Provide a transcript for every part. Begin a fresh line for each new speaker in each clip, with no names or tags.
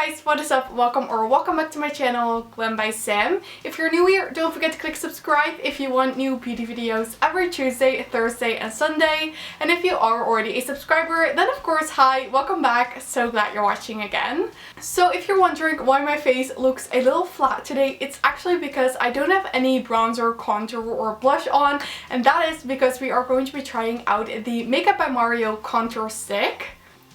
guys, what is up? Welcome back to my channel, Glam By Sam. If you're new here, don't forget to click subscribe if you want new beauty videos every Tuesday, Thursday and Sunday. And if you are already a subscriber, then of course, hi, welcome back. So glad you're watching again. So if you're wondering why my face looks a little flat today, it's actually because I don't have any bronzer, contour or blush on, and that is because we are going to be trying out the Makeup by Mario contour stick.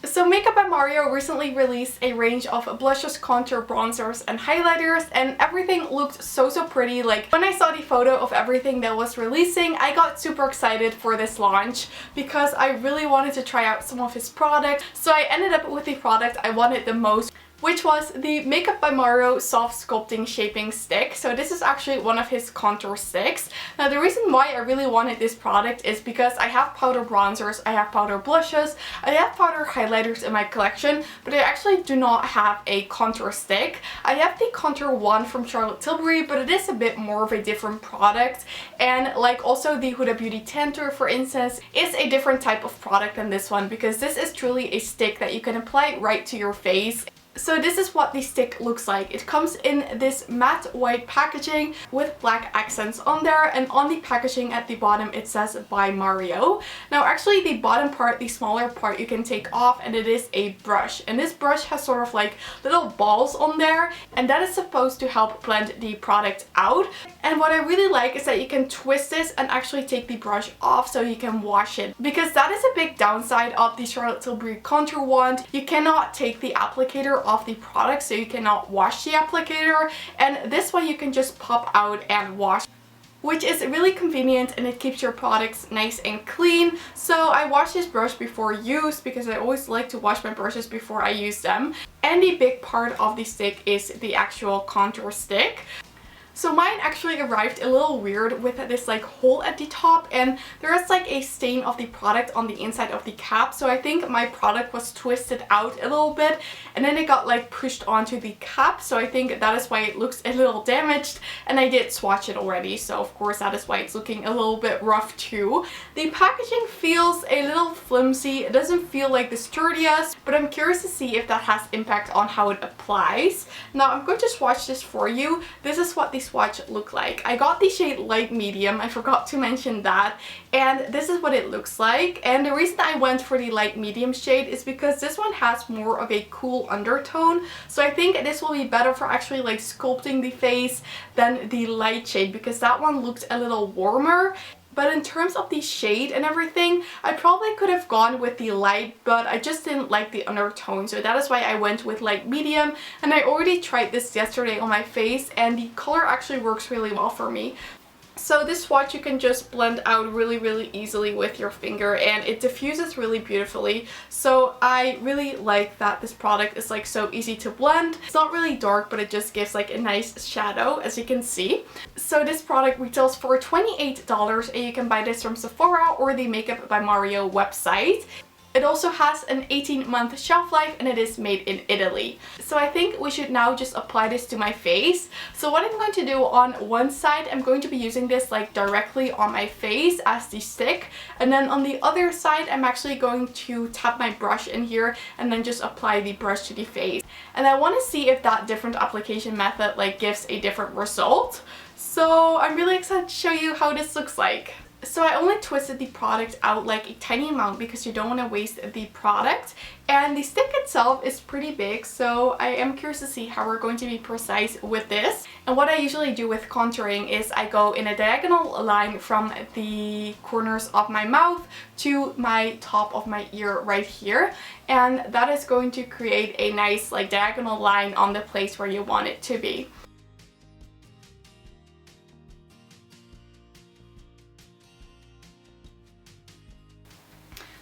So Makeup by Mario recently released a range of blushes, contour, bronzers and highlighters, and everything looked so pretty. Like when I saw the photo of everything that was releasing, I got super excited for this launch because I really wanted to try out some of his products. So I ended up with the product I wanted the most, which was the Makeup by Mario Soft Sculpting Shaping Stick. So this is actually one of his contour sticks. Now the reason why I really wanted this product is because I have powder bronzers, I have powder blushes, I have powder highlighters in my collection, but I actually do not have a contour stick. I have the contour one from Charlotte Tilbury, but it is a bit more of a different product. And like also the Huda Beauty Tantour, for instance, is a different type of product than this one, because this is truly a stick that you can apply right to your face. So this is what the stick looks like. It comes in this matte white packaging with black accents on there, and on the packaging at the bottom it says by Mario. Now actually the bottom part, the smaller part, you can take off, and it is a brush. And this brush has sort of like little balls on there, and that is supposed to help blend the product out. And what I really like is that you can twist this and actually take the brush off so you can wash it, because that is a big downside of the Charlotte Tilbury contour wand. You cannot take the applicator off the product, so you cannot wash the applicator, and this one you can just pop out and wash, which is really convenient, and it keeps your products nice and clean. So I wash this brush before use because I always like to wash my brushes before I use them. And the big part of the stick is the actual contour stick. So mine actually arrived a little weird with this like hole at the top, and there is like a stain of the product on the inside of the cap. So I think my product was twisted out a little bit, and then it got like pushed onto the cap. So I think that is why it looks a little damaged, and I did swatch it already. So of course that is why it's looking a little bit rough too. The packaging feels a little flimsy. It doesn't feel like the sturdiest, but I'm curious to see if that has impact on how it applies. Now I'm going to swatch this for you. This is what the swatch look like. I got the shade light medium, I forgot to mention that, and this is what it looks like. And the reason I went for the light medium shade is because this one has more of a cool undertone, so I think this will be better for actually like sculpting the face than the light shade, because that one looked a little warmer. But in terms of the shade and everything, I probably could have gone with the light, but I just didn't like the undertone. So that is why I went with light medium. And I already tried this yesterday on my face, and the color actually works really well for me. So this swatch you can just blend out really easily with your finger, and it diffuses really beautifully. So I really like that this product is like so easy to blend. It's not really dark, but it just gives like a nice shadow, as you can see. So this product retails for $28, and you can buy this from Sephora or the Makeup by Mario website. It also has an 18-month shelf life, and it is made in Italy. So I think we should now just apply this to my face. So what I'm going to do, on one side I'm going to be using this like directly on my face as the stick, and then on the other side I'm actually going to tap my brush in here and then just apply the brush to the face. And I want to see if that different application method like gives a different result. So I'm really excited to show you how this looks like. So I only twisted the product out like a tiny amount because you don't want to waste the product, and the stick itself is pretty big, so I am curious to see how we're going to be precise with this. And what I usually do with contouring is I go in a diagonal line from the corners of my mouth to my top of my ear right here, and that is going to create a nice like diagonal line on the place where you want it to be.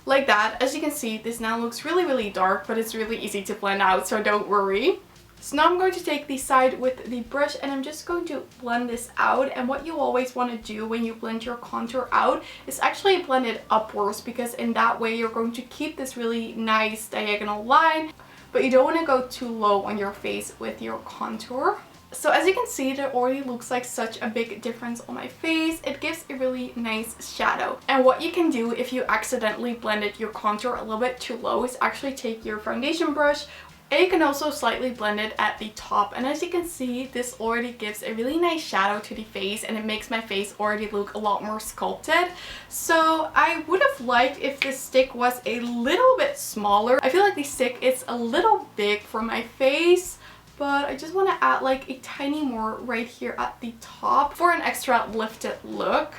Like that. As you can see, this now looks really dark, but it's really easy to blend out, so don't worry. So now I'm going to take the side with the brush, and I'm just going to blend this out. And what you always want to do when you blend your contour out is actually blend it upwards, because in that way you're going to keep this really nice diagonal line, but you don't want to go too low on your face with your contour. So as you can see, it already looks like such a big difference on my face. It gives a really nice shadow. And what you can do if you accidentally blended your contour a little bit too low is actually take your foundation brush And you can also slightly blend it at the top, and as you can see, this already gives a really nice shadow to the face and it makes my face already look a lot more sculpted. So I would have liked if this stick was a little bit smaller. I feel like the stick is a little big for my face, but I just want to add like a tiny more right here at the top for an extra lifted look.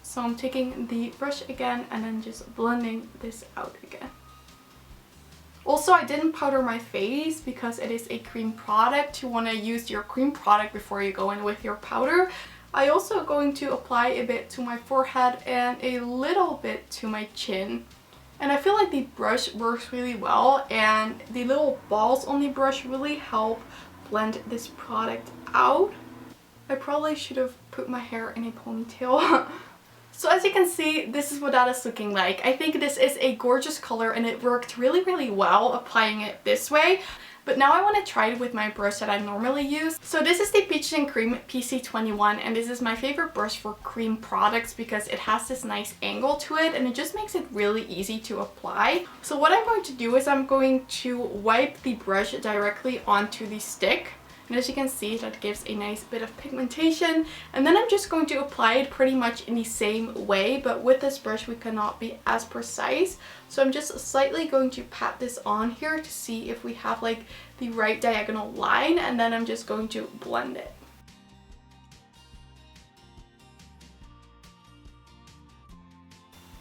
So I'm taking the brush again and then just blending this out again. Also, I didn't powder my face because it is a cream product. You want to use your cream product before you go in with your powder. I also going to apply a bit to my forehead and a little bit to my chin. And I feel like the brush works really well, and the little balls on the brush really help blend this product out. I probably should have put my hair in a ponytail. So as you can see, this is what that is looking like. I think this is a gorgeous color and it worked really, really well applying it this way. But now I want to try it with my brush that I normally use. So this is the Peaches and Cream PC21, and this is my favorite brush for cream products because it has this nice angle to it and it just makes it really easy to apply. So what I'm going to do is I'm going to wipe the brush directly onto the stick. And as you can see, that gives a nice bit of pigmentation. And then I'm just going to apply it pretty much in the same way, but with this brush we cannot be as precise. So I'm just slightly going to pat this on here to see if we have like the right diagonal line, and then I'm just going to blend it.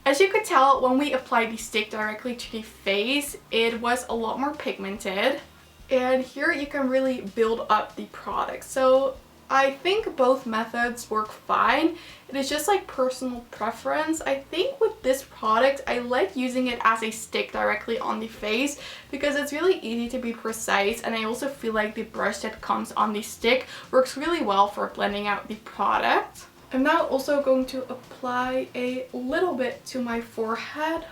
As you could tell, when we applied the stick directly to the face, it was a lot more pigmented. And here you can really build up the product. So I think both methods work fine. It is just like personal preference. I think with this product, I like using it as a stick directly on the face because it's really easy to be precise, and I also feel like the brush that comes on the stick works really well for blending out the product. I'm now also going to apply a little bit to my forehead.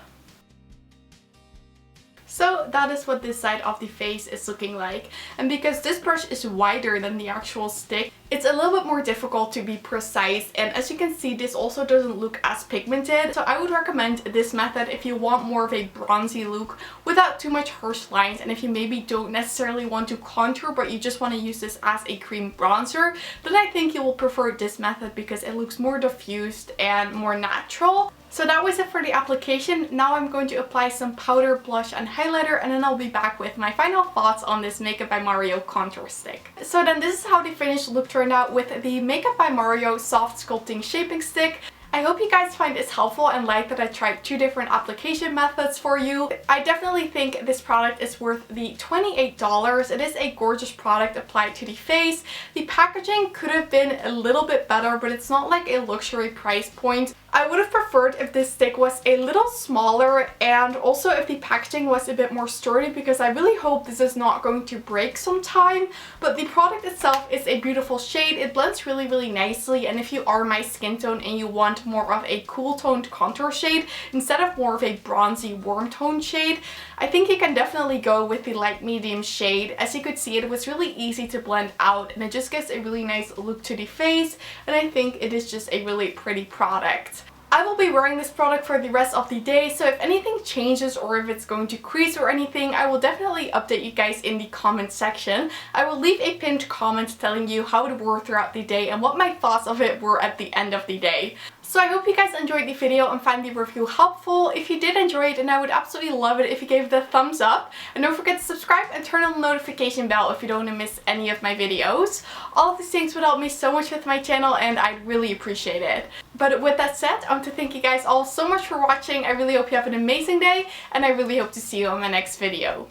So that is what this side of the face is looking like. And because this brush is wider than the actual stick, it's a little bit more difficult to be precise, and as you can see, this also doesn't look as pigmented. So I would recommend this method if you want more of a bronzy look without too much harsh lines, and if you maybe don't necessarily want to contour but you just want to use this as a cream bronzer, then I think you will prefer this method because it looks more diffused and more natural. So that was it for the application. Now I'm going to apply some powder, blush and highlighter, and then I'll be back with my final thoughts on this Makeup by Mario contour stick. So then this is how the finished look turned out with the Makeup by Mario Soft Sculpting Shaping Stick. I hope you guys find this helpful and like that I tried 2 different application methods for you. I definitely think this product is worth the $28. It is a gorgeous product applied to the face. The packaging could have been a little bit better, but it's not like a luxury price point. I would have preferred if this stick was a little smaller, and also if the packaging was a bit more sturdy, because I really hope this is not going to break sometime. But the product itself is a beautiful shade. It blends really, really nicely, and if you are my skin tone and you want more of a cool toned contour shade instead of more of a bronzy warm toned shade, I think you can definitely go with the light medium shade. As you could see, it was really easy to blend out and it just gives a really nice look to the face, and I think it is just a really pretty product. I will be wearing this product for the rest of the day, so if anything changes or if it's going to crease or anything, I will definitely update you guys in the comment section. I will leave a pinned comment telling you how it wore throughout the day and what my thoughts of it were at the end of the day. So I hope you guys enjoyed the video and find the review helpful. If you did enjoy it, then I would absolutely love it if you gave it a thumbs up. And don't forget to subscribe and turn on the notification bell if you don't want to miss any of my videos. All of these things would help me so much with my channel and I'd really appreciate it. But with that said, I want to thank you guys all so much for watching. I really hope you have an amazing day and I really hope to see you on my next video.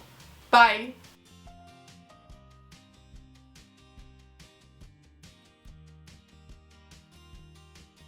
Bye!